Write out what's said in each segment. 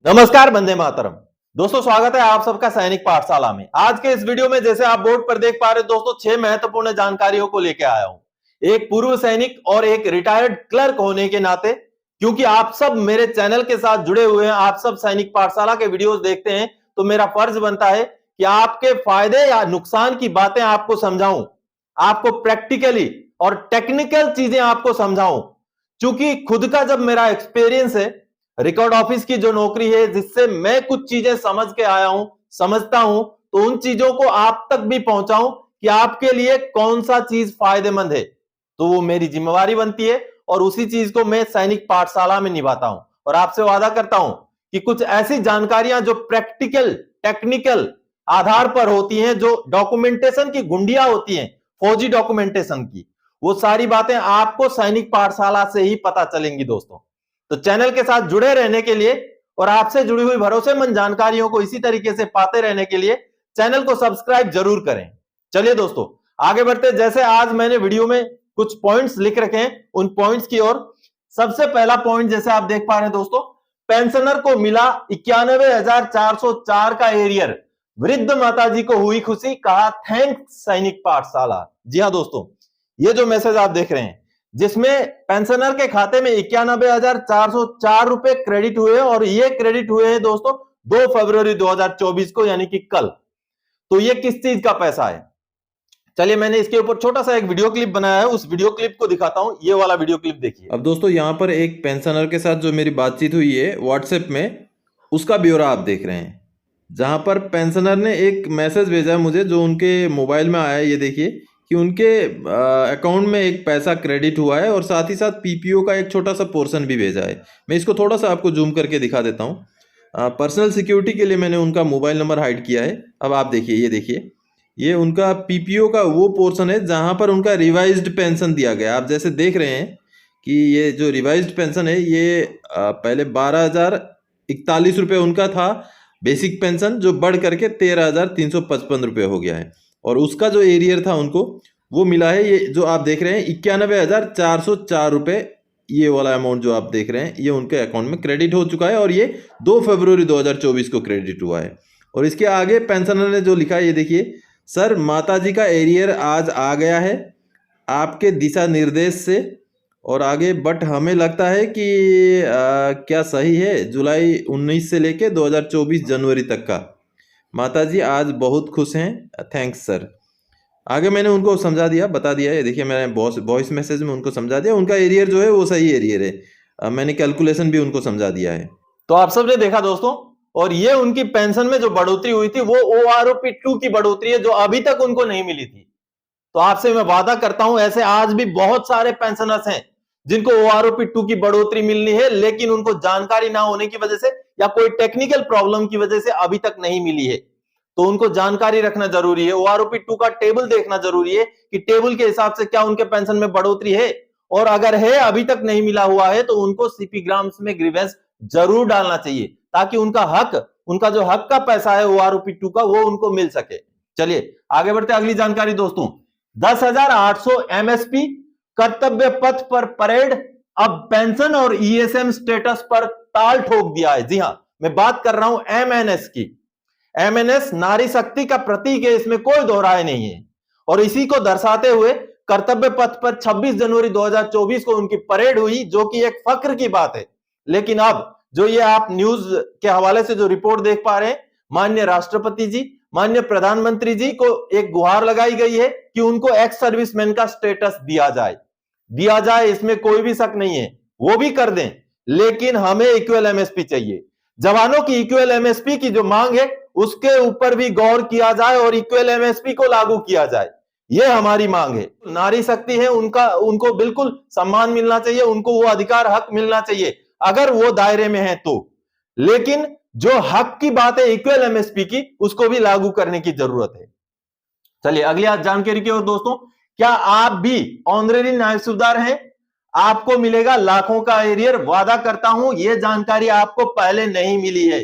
नमस्कार, वंदे मातरम। दोस्तों, स्वागत है आप सबका सैनिक पाठशाला में। आज के इस वीडियो में जैसे आप बोर्ड पर देख पा रहे दोस्तों, 6 महत्वपूर्ण जानकारियों को लेकर आया हूं। एक पूर्व सैनिक और एक रिटायर्ड क्लर्क होने के नाते, क्योंकि आप सब मेरे चैनल के साथ जुड़े हुए हैं, आप सब सैनिक पाठशाला के वीडियोस देखते हैं, तो मेरा फर्ज बनता है कि आपके फायदे या नुकसान की बातें आपको समझाऊं, आपको प्रैक्टिकली और टेक्निकल चीजें आपको समझाऊं। क्योंकि खुद का जब मेरा एक्सपीरियंस है, रिकॉर्ड ऑफिस की जो नौकरी है, जिससे मैं कुछ चीजें समझ के आया हूं, समझता हूं, तो उन चीजों को आप तक भी पहुंचाऊं कि आपके लिए कौन सा चीज फायदेमंद है। तो वो मेरी जिम्मेवारी बनती है और उसी चीज को मैं सैनिक पाठशाला में निभाता हूं। और आपसे वादा करता हूं कि कुछ ऐसी जानकारियां जो प्रैक्टिकल टेक्निकल आधार पर होती हैं, जो डॉक्यूमेंटेशन की गुंडियां होती हैं, फौजी डॉक्यूमेंटेशन की, वो सारी बातें आपको सैनिक पाठशाला से ही पता चलेंगी दोस्तों। तो चैनल के साथ जुड़े रहने के लिए और आपसे जुड़ी हुई भरोसेमंद जानकारियों को इसी तरीके से पाते रहने के लिए चैनल को सब्सक्राइब जरूर करें। चलिए दोस्तों, आगे बढ़ते। जैसे आज मैंने वीडियो में कुछ पॉइंट्स लिख रखे हैं, उन पॉइंट्स की ओर। सबसे पहला पॉइंट जैसे आप देख पा रहे हैं दोस्तों, पेंशनर को मिला 91,404 का एरियर, वृद्ध माताजी को हुई खुशी, कहा थैंक्स सैनिक पाठशाला। जी हां दोस्तों, ये जो मैसेज आप देख रहे हैं, जिसमें पेंशनर के खाते में 91,404 रुपए क्रेडिट हुए, और ये क्रेडिट हुए हैं दोस्तों 2 फरवरी 2024 को, यानी कि कल। तो ये किस चीज का पैसा है? चलिए, मैंने इसके ऊपर छोटा सा एक वीडियो क्लिप बनाया है, उस वीडियो क्लिप को दिखाता हूं। ये वाला वीडियो क्लिप देखिए। अब दोस्तों, यहाँ पर एक पेंशनर के साथ जो मेरी बातचीत हुई है व्हाट्सएप में, उसका ब्यौरा आप देख रहे हैं, जहाँ पर पेंशनर ने एक मैसेज भेजा है मुझे, जो उनके मोबाइल में आया है। ये देखिए कि उनके अकाउंट में एक पैसा क्रेडिट हुआ है और साथ ही साथ पीपीओ का एक छोटा सा पोर्शन भी भेजा है। मैं इसको थोड़ा सा आपको जूम करके दिखा देता हूँ। पर्सनल सिक्योरिटी के लिए मैंने उनका मोबाइल नंबर हाइड किया है। अब आप देखिए, ये देखिए, ये उनका पीपीओ का वो पोर्शन है जहाँ पर उनका रिवाइज्ड पेंशन दिया गया। आप जैसे देख रहे हैं कि ये जो रिवाइज्ड पेंशन है, ये पहले 12,041 रुपये उनका था बेसिक पेंशन, जो बढ़ करके 13,355 रुपये हो गया है। और उसका जो एरियर था उनको वो मिला है, ये जो आप देख रहे हैं 91,404 रुपये। ये वाला अमाउंट जो आप देख रहे हैं, ये उनके अकाउंट में क्रेडिट हो चुका है और ये 2 फरवरी 2024 को क्रेडिट हुआ है। और इसके आगे पेंशनर ने जो लिखा है, ये देखिए, सर माताजी का एरियर आज आ गया है आपके दिशा निर्देश से। और आगे, बट हमें लगता है कि क्या सही है, जुलाई 19 से लेके 2024 जनवरी तक का। माताजी आज बहुत खुश हैं, थैंक्स सर। आगे मैंने उनको समझा दिया, बता दिया। ये देखिए, मैंने वॉइस मैसेज में उनको समझा दिया, उनका एरियर जो है वो सही एरियर है। मैंने कैलकुलेशन भी उनको समझा दिया है। तो आप सबने देखा दोस्तों, और ये उनकी पेंशन में जो बढ़ोतरी हुई थी, वो OROP-2 की बढ़ोतरी है, जो अभी तक उनको नहीं मिली थी। तो आपसे मैं वादा करता हूं, ऐसे आज भी बहुत सारे पेंशनर्स हैं जिनको OROP-2 की बढ़ोतरी मिलनी है, लेकिन उनको जानकारी ना होने की वजह से या कोई टेक्निकल प्रॉब्लम की वजह से अभी तक नहीं मिली है। तो उनको जानकारी रखना जरूरी है, OROP-2 का टेबल देखना जरूरी है कि टेबल के हिसाब से क्या उनके पेंशन में बढ़ोतरी है, और अगर है, अभी तक नहीं मिला हुआ है, तो उनको सीपी ग्राम्स में ग्रीवेंस जरूर डालना चाहिए, ताकि उनका हक, उनका जो हक का पैसा है OROP-2 का, वो उनको मिल सके। चलिए आगे बढ़ते, अगली जानकारी दोस्तों। 10,800 MSP, कर्तव्य पथ पर परेड, अब पेंशन और ESM स्टेटस पर ताल ठोक दिया है। जी हां, मैं बात कर रहा हूं MNS की। MNS नारी शक्ति का प्रतीक है, इसमें कोई दोहराए नहीं है। और इसी को दर्शाते हुए कर्तव्य पथ पर 26 जनवरी 2024 को उनकी परेड हुई, जो कि एक फक्र की बात है। लेकिन अब जो ये आप न्यूज के हवाले से जो रिपोर्ट देख पा रहे हैं, माननीय राष्ट्रपति जी, माननीय प्रधानमंत्री जी को एक गुहार लगाई गई है कि उनको एक्स सर्विसमैन का स्टेटस दिया जाए, इसमें कोई भी शक नहीं है, वो भी कर दें, लेकिन हमें इक्वल एमएसपी चाहिए। जवानों की इक्वल एमएसपी की जो मांग है, उसके ऊपर भी गौर किया जाए और इक्वल एमएसपी को लागू किया जाए, ये हमारी मांग है। नारी शक्ति है, उनको बिल्कुल सम्मान मिलना चाहिए, उनको वो अधिकार हक मिलना चाहिए, अगर वो दायरे में है तो। लेकिन जो हक की बात है इक्वल एमएसपी की, उसको भी लागू करने की जरूरत है। चलिए अगली जानकारी की ओर दोस्तों। क्या आप भी ऑनरेरी नायब सूबेदार हैं? आपको मिलेगा लाखों का एरियर, वादा करता हूं यह जानकारी आपको पहले नहीं मिली है।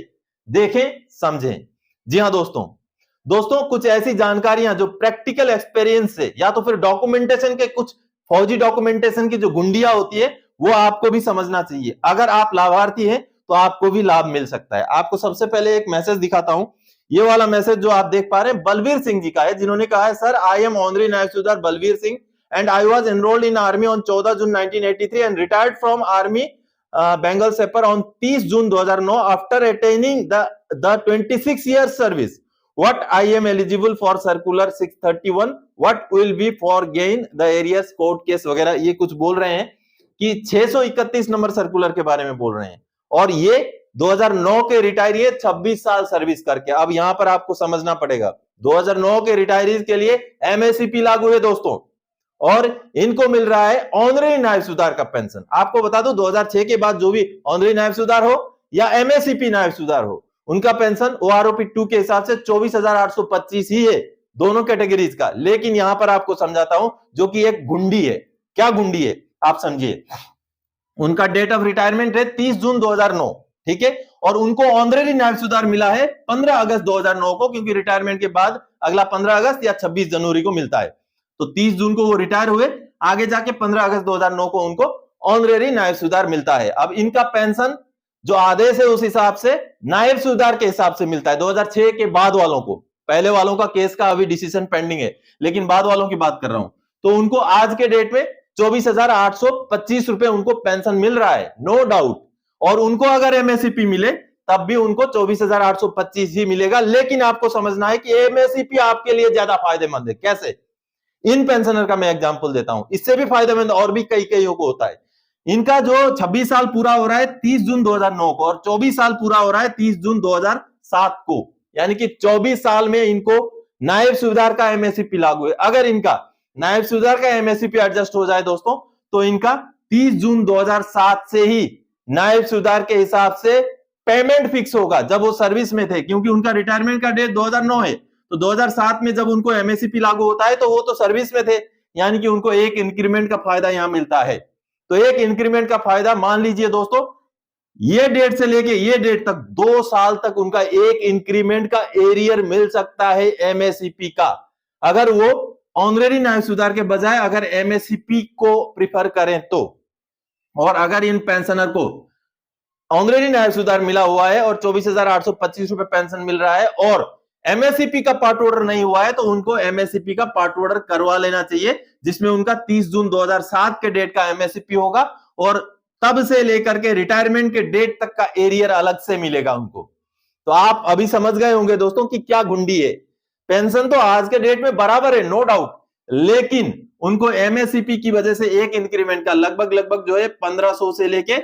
देखें, समझें। जी हां दोस्तों, कुछ ऐसी जानकारियां जो प्रैक्टिकल एक्सपीरियंस से या तो फिर डॉक्यूमेंटेशन के, कुछ फौजी डॉक्यूमेंटेशन की जो गुंडियां होती है, वो आपको भी समझना चाहिए। अगर आप लाभार्थी हैं तो आपको भी लाभ मिल सकता है। आपको सबसे पहले एक मैसेज दिखाता हूं। ये वाला मैसेज जो आप देख पा रहे हैं बलवीर सिंह जी का है, जिन्होंने कहा है, sir I am honorary Naib Subedar Balvir Singh and I was enrolled in army on 14 June 1983 and retired from army Bengal sapper on 30 June 2009 after attending the 26 years service. What I am eligible for circular 631, what will be for gain the areas court case वगैरह, ये कुछ बोल रहे हैं कि 631 number circular के बारे में बोल रहे हैं। और ये 2009 के रिटायरी है, 26 साल सर्विस करके। अब यहां पर आपको समझना पड़ेगा 2009 के रिटायरीज के लिए एमएससीपी लागू है दोस्तों, और इनको मिल रहा है ऑनरेरी नायब सूबेदार का पेंशन। आपको बता दूं 2006 के बाद जो भी ऑनरेरी नायब सूबेदार हो या एमएससीपी नायब सूबेदार हो, उनका पेंशन ओआरओपी 2 के हिसाब से 24,825 ही है, दोनों कैटेगरीज का। लेकिन यहां पर आपको समझाता हूं जो कि एक गुंडी है। क्या गुंडी है आप समझिए। उनका डेट ऑफ रिटायरमेंट है 30 जून 2009, ठीक है, और उनको ऑनरेरी नायब सूबेदार मिला है 15 अगस्त 2009 को, क्योंकि रिटायरमेंट के बाद अगला 15 अगस्त या 26 जनवरी को मिलता है। तो 30 जून को वो रिटायर हुए, आगे जाके 15 अगस्त 2009 को उनको ऑनरेरी नायब सूबेदार मिलता है। अब इनका पेंशन जो आदेश है उस हिसाब से नायब सूबेदार के हिसाब से मिलता है 2006 के बाद वालों को। पहले वालों का केस का अभी डिसीजन पेंडिंग है, लेकिन बाद वालों की बात कर रहा हूं। तो उनको आज के डेट में 24,825 रुपए उनको पेंशन मिल रहा है, नो डाउट। और उनको अगर एमएससीपी मिले तब भी उनको 24,825 ही मिलेगा। लेकिन आपको समझना है कि एमएससीपी आपके लिए ज्यादा फायदेमंद है। कैसे? इन पेंशनर का मैं एग्जांपल देता हूं, इससे भी फायदेमंद और भी कईयों को होता है। इनका जो 26 साल पूरा हो रहा है 30 जून 2009 को, और 24 साल पूरा हो रहा है 30 जून 2007 को, यानी कि 24 साल में इनको नायब सूबेदार का एमएससीपी लागू है। अगर इनका नायब सूबेदार का एमएससीपी एडजस्ट हो जाए दोस्तों, तो इनका 30 जून 2007 से ही नायब सूबेदार के हिसाब से पेमेंट फिक्स होगा जब वो सर्विस में थे, क्योंकि उनका रिटायरमेंट का डेट 2009 है। तो 2007 में जब उनको एमएससीपी लागू होता है तो वो तो सर्विस में थे, यानी कि उनको एक इंक्रीमेंट का फायदा यहां मिलता है। तो एक इंक्रीमेंट का फायदा मान लीजिए दोस्तों, ये डेट से लेके ये डेट तक 2 साल तक उनका एक इंक्रीमेंट का एरियर मिल सकता है एमएससीपी का, अगर वो ऑनरेरी नायब सूबेदार के बजाय अगर एमएससीपी को प्रिफर करें तो। और अगर इन पेंशनर को ऑनरेरी नायब सूबेदार मिला हुआ है और 24,825 रुपए पेंशन मिल रहा है और एमएससीपी का पार्ट ऑर्डर नहीं हुआ है, तो उनको एमएससीपी का पार्ट ऑर्डर करवा लेना चाहिए, जिसमें उनका 30 जून 2007 के डेट का एमएससीपी होगा और तब से लेकर के रिटायरमेंट के डेट तक का एरियर अलग से मिलेगा उनको। तो आप अभी समझ गए होंगे दोस्तों कि क्या गुंडी है। पेंशन तो आज के डेट में बराबर है, नो डाउट, लेकिन उनको एमएससीपी की वजह से एक इंक्रीमेंट का लगभग जो है 1500 से लेके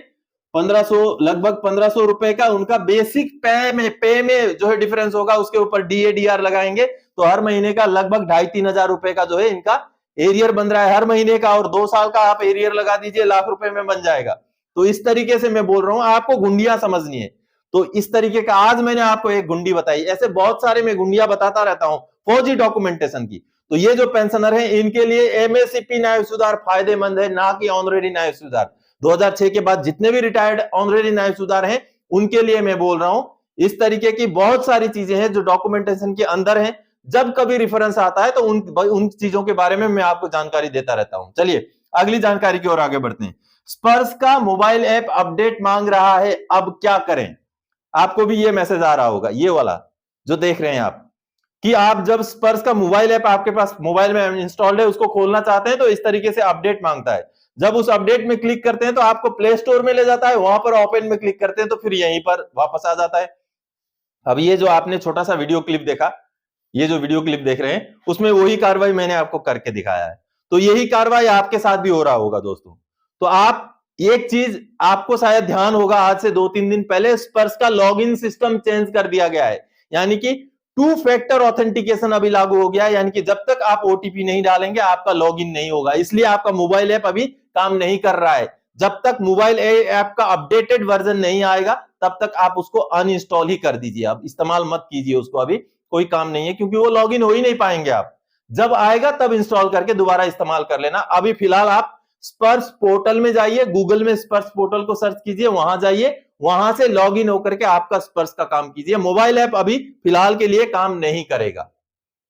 1500 लगभग 1500 रुपए का उनका बेसिक पे में जो है डिफरेंस होगा। उसके ऊपर डीएडीआर लगाएंगे तो हर महीने का लगभग 2,500-3 हजार रुपए का जो है इनका एरियर बन रहा है हर महीने का, और 2 साल का आप एरियर लगा दीजिए, लाख रुपए में बन जाएगा। तो इस तरीके से मैं बोल रहा हूं, आपको गुंडियां समझनी है। तो इस तरीके का आज मैंने आपको एक गुंडी बताई, ऐसे बहुत सारे मैं गुंडियां बताता रहता हूं फौजी डॉक्यूमेंटेशन की। तो ये जो पेंशनर है इनके लिए एमएससीपी नायब सूबेदार फायदेमंद है, ना कि ऑनरेरी नायब सूबेदार। 2006 के बाद जितने भी रिटायर्ड ऑनरेरी नायब सूबेदार हैं उनके लिए मैं बोल रहा हूं। इस तरीके की बहुत सारी चीजें हैं जो डॉक्यूमेंटेशन के अंदर हैं, जब कभी रेफरेंस आता है तो उन चीजों के बारे में मैं आपको जानकारी देता रहता हूं। चलिए अगली जानकारी की ओर आगे बढ़ते हैं। स्पर्श का मोबाइल ऐप अपडेट मांग रहा है, अब क्या करें? आपको भी ये मैसेज आ रहा होगा, ये वाला जो देख रहे हैं आप, कि आप जब स्पर्श का मोबाइल ऐप आपके पास मोबाइल में इंस्टॉल्ड है उसको खोलना चाहते हैं तो इस तरीके से अपडेट मांगता है। जब उस अपडेट में क्लिक करते हैं तो आपको प्ले स्टोर में ले जाता है, वहां पर ओपन में क्लिक करते हैं तो फिर यहीं पर वापस आ जाता है। अब ये जो आपने छोटा सा वीडियो क्लिप देखा, ये जो वीडियो क्लिप देख रहे हैं उसमें वही कार्रवाई मैंने आपको करके दिखाया है। तो यही कार्रवाई आपके साथ भी हो रहा होगा दोस्तों। तो आप एक चीज आपको शायद ध्यान होगा, आज से 2-3 दिन पहले स्पर्श का लॉगिन सिस्टम चेंज कर दिया गया है, यानी कि 2 फैक्टर ऑथेंटिकेशन अभी लागू हो गया है, यानी कि जब तक आप ओटीपी नहीं डालेंगे आपका लॉगिन नहीं होगा। इसलिए आपका मोबाइल ऐप अभी काम नहीं कर रहा है। जब तक मोबाइल ऐप का अपडेटेड वर्जन नहीं आएगा तब तक आप उसको अनइंस्टॉल ही कर दीजिए, आप इस्तेमाल मत कीजिए उसको, अभी कोई काम नहीं है, क्योंकि वो लॉगिन हो ही नहीं पाएंगे आप। जब आएगा तब इंस्टॉल करके दोबारा इस्तेमाल कर लेना। अभी फिलहाल आप स्पर्श पोर्टल में जाइए, गूगल में स्पर्श पोर्टल को सर्च कीजिए, वहां जाइए, वहां से लॉगिन होकर के आपका स्पर्श का काम कीजिए। मोबाइल ऐप अभी फिलहाल के लिए काम नहीं करेगा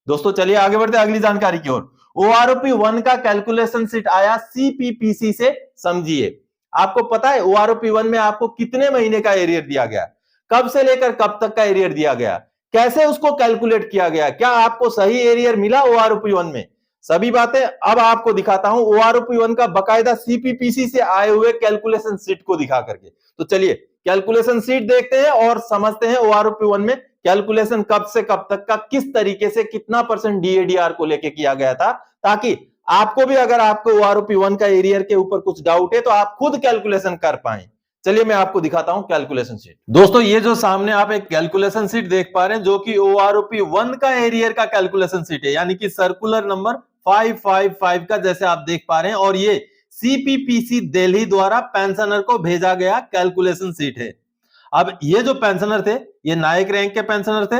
दोस्तों। चलिए आगे बढ़ते अगली जानकारी की ओर। ओआरओपी 1 का कैलकुलेशन सीट आया सीपीपीसी से, समझिए। आपको पता है OROP1 में आपको कितने महीने का एरियर दिया गया, कब से लेकर कब तक का एरियर दिया गया, कैसे उसको कैलकुलेट किया गया, क्या आपको सही एरियर मिला OROP1 में, सभी बातें अब आपको दिखाता हूं OROP1 का बकायदा CPPC से आए हुए कैलकुलेशन शीट को दिखा करके। तो चलिए कैलकुलेशन शीट देखते हैं और समझते हैं OROP1 में कैलकुलेशन कब से कब तक का किस तरीके से कितना % DADR को लेके किया गया था, ताकि आपको भी अगर आपको OROP1 का एरियर के ऊपर कुछ डाउट है तो आप खुद कैलकुलेशन कर पाए। चलिए मैं आपको दिखाता हूं कैलकुलेशन शीट। दोस्तों ये जो सामने आप एक कैलकुलेशन शीट देख पा रहे हैं जो कि OROP1 का एरियर का कैलकुलेशन शीट है, यानी कि सर्कुलर नंबर 555 का जैसे आप देख पा रहे हैं, और ये CPPC दिल्ली द्वारा पेंशनर को भेजा गया कैलकुलेशन शीट है। अब ये जो पेंशनर थे ये नायक रैंक के पेंशनर थे,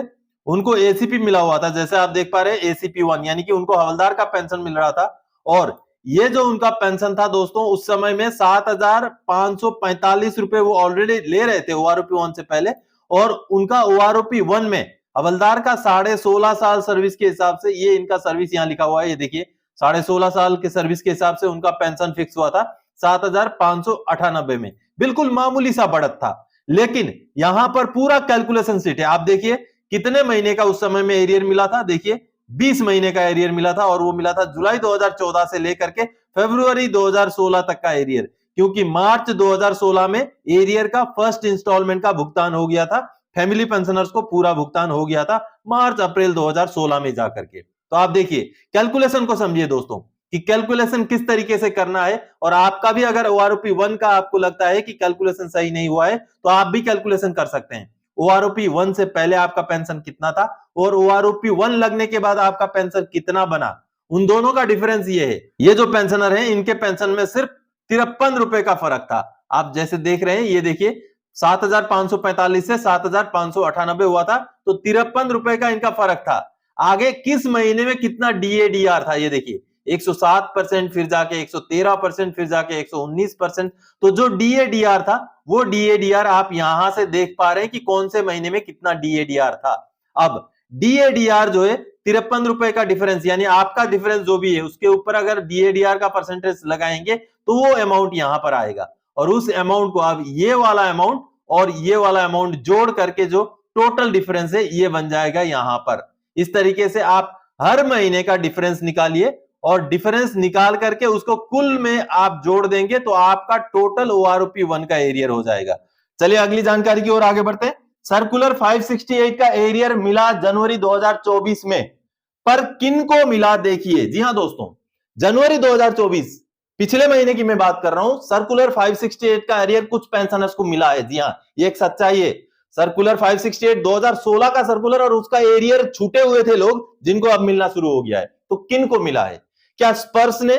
उनको ACP मिला हुआ था, जैसे आप देख पा रहे हैं ACP1 यानी कि उनको हवलदार का पेंशन मिल रहा था। और ये जो उनका पेंशन था दोस्तों उस समय में 7,545 रुपए वो ऑलरेडी ले रहे थे OROP1 से पहले, और उनका OROP1 में हवलदार का 16.5 साल सर्विस के हिसाब से, ये इनका सर्विस यहाँ लिखा हुआ है, ये देखिए 16.5 साल के सर्विस के हिसाब से उनका पेंशन फिक्स हुआ था 7,598 में, बिल्कुल मामूली सा बढ़त था। लेकिन यहां पर पूरा कैलकुलेशन शीट है, आप देखिए कितने महीने का उस समय में एरियर मिला था, देखिए 20 महीने का एरियर मिला था, और वो मिला था जुलाई 2014 से लेकर के फरवरी 2016 तक का एरियर, क्योंकि मार्च 2016 में एरियर का फर्स्ट इंस्टॉलमेंट का भुगतान हो गया था, फैमिली पेंशनर्स को पूरा भुगतान हो गया था मार्च अप्रैल 2016 में जाकर के। तो आप देखिए कैलकुलेशन को समझिए दोस्तों कि कैलकुलेशन किस तरीके से करना है, और आपका भी अगर OROP1 का आपको लगता है कि कैलकुलेशन सही नहीं हुआ है तो आप भी कैलकुलेशन कर सकते हैं। OROP1 से पहले आपका पेंशन कितना था और OROP1 लगने के बाद आपका पेंशन कितना बना, उन दोनों का डिफरेंस ये है। ये जो पेंशनर हैं इनके पेंशन में सिर्फ 53 रुपए का फर्क था। आप जैसे देख रहे हैं ये देखिए 7,545 से 7,598 हुआ था, तो 53 रुपए का इनका फर्क था। आगे किस महीने में कितना DADR था ये देखिए 107%, फिर जाके 113%, फिर जाके 119%। तो जो DADR था वो DADR आप यहां से देख पा रहे हैं कि कौन से महीने में कितना DADR था। अब DADR जो है 53 रुपए का डिफरेंस, यानी आपका डिफरेंस जो भी है उसके ऊपर अगर DADR का परसेंटेज लगाएंगे तो वो अमाउंट यहां पर आएगा, और उस अमाउंट को अब ये वाला अमाउंट और ये वाला अमाउंट जोड़ करके जो टोटल डिफरेंस है ये बन जाएगा यहां पर। इस तरीके से आप हर महीने का डिफरेंस निकालिए, और डिफरेंस निकाल करके उसको कुल में आप जोड़ देंगे तो आपका टोटल OROP1 का एरियर हो जाएगा। चलिए अगली जानकारी की ओर आगे बढ़ते हैं। सर्कुलर 568 का एरियर मिला जनवरी 2024 में, पर किन को मिला देखिए। जी हां दोस्तों, जनवरी 2024 पिछले महीने की मैं बात कर रहा हूं। सर्कुलर 568 का एरियर कुछ पेंशनर्स को मिला है। जी हां, ये एक सच्चाई है। सर्कुलर 568 2016 का सर्कुलर, और उसका एरियर छूटे हुए थे लोग जिनको अब मिलना शुरू हो गया है। तो किन को मिला है? क्या स्पर्श ने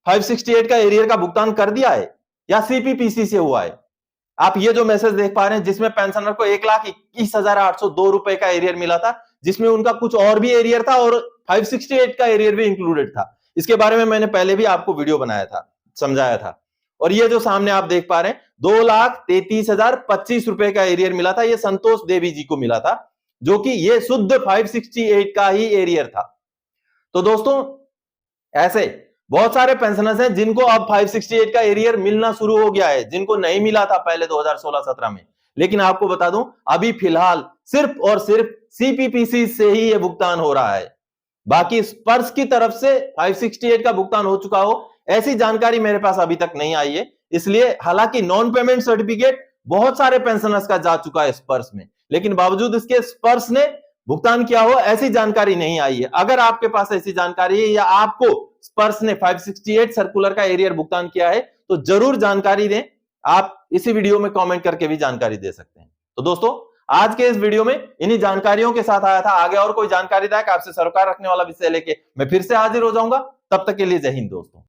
568 का एरियर का भुगतान कर दिया है या CPPC से हुआ है? आप ये जो मैसेज देख पा रहे हैं जिसमें पेंशनर को 1,21,802 रुपए का एरियर मिला था, जिसमें उनका कुछ और भी एरियर था और 568 का एरियर भी इंक्लूडेड था। इसके बारे में मैंने पहले भी आपको वीडियो बनाया था, समझाया था। और ये जो सामने आप देख पा रहे हैं 2,33,025 रुपए का एरियर मिला था, ये संतोष देवी जी को मिला था, जो कि ये शुद्ध 568 का ही एरियर था। तो दोस्तों ऐसे बहुत सारे पेंशनर्स हैं जिनको अब 568 का एरियर मिलना शुरू हो गया है, जिनको नहीं मिला था पहले 2016-17 में। लेकिन आपको बता दूं अभी फिलहाल सिर्फ और सिर्फ CPPC से ही यह भुगतान हो रहा है। बाकी स्पर्श की तरफ से 568 का भुगतान हो चुका हो ऐसी जानकारी मेरे पास अभी तक नहीं आई है। इसलिए हालांकि नॉन पेमेंट सर्टिफिकेट बहुत सारे पेंशनर्स का जा चुका है स्पर्श में, लेकिन बावजूद इसके स्पर्श ने भुगतान किया हो ऐसी जानकारी नहीं आई है। अगर आपके पास ऐसी जानकारी है या आपको स्पर्श ने 568 सर्कुलर का एरियर भुगतान किया है तो जरूर जानकारी दें। आप इसी वीडियो में कमेंट करके भी जानकारी दे सकते हैं। तो दोस्तों आज के इस वीडियो में इन्हीं जानकारियों के साथ आया था। आगे और कोई जानकारीदायक आपसे सरोकार रखने वाला विषय लेके मैं फिर से हाजिर हो जाऊंगा। तब तक के लिए जय हिंद दोस्तों।